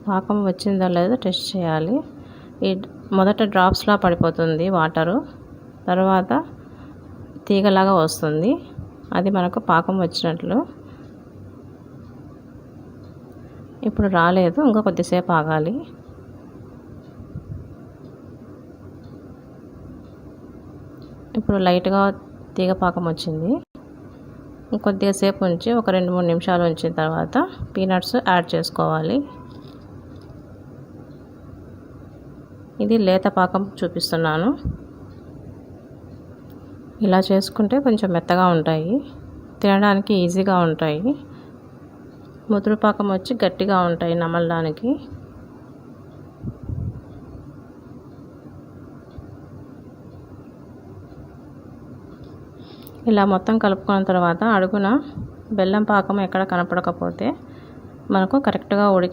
పాకం వచ్చిందో లేదో టెస్ట్ చేయాలి. ఈ మొదట డ్రాప్స్లా పడిపోతుంది వాటరు, తర్వాత తీగలాగా వస్తుంది. అది మనకు పాకం వచ్చినట్లు. ఇప్పుడు రాలేదు, ఇంకా కొద్దిసేపు ఆగాలి. ఇప్పుడు లైట్గా తీగ పాకం వచ్చింది. ఇంకొద్దిగా సేపు ఉంచి ఒక 2-3 నిమిషాలు ఉంచిన తర్వాత పీనట్స్ యాడ్ చేసుకోవాలి. ఇది లేత పాకం చూపిస్తున్నాను. ఇలా చేసుకుంటే కొంచెం మెత్తగా ఉంటాయి, తినడానికి ఈజీగా ఉంటాయి. ముదురు పాకం వచ్చి గట్టిగా ఉంటాయి నమలడానికి. ఇలా మొత్తం కలుపుకున్న తర్వాత అడుగున బెల్లం పాకం ఎక్కడ కనపడకపోతే మనకు కరెక్ట్గా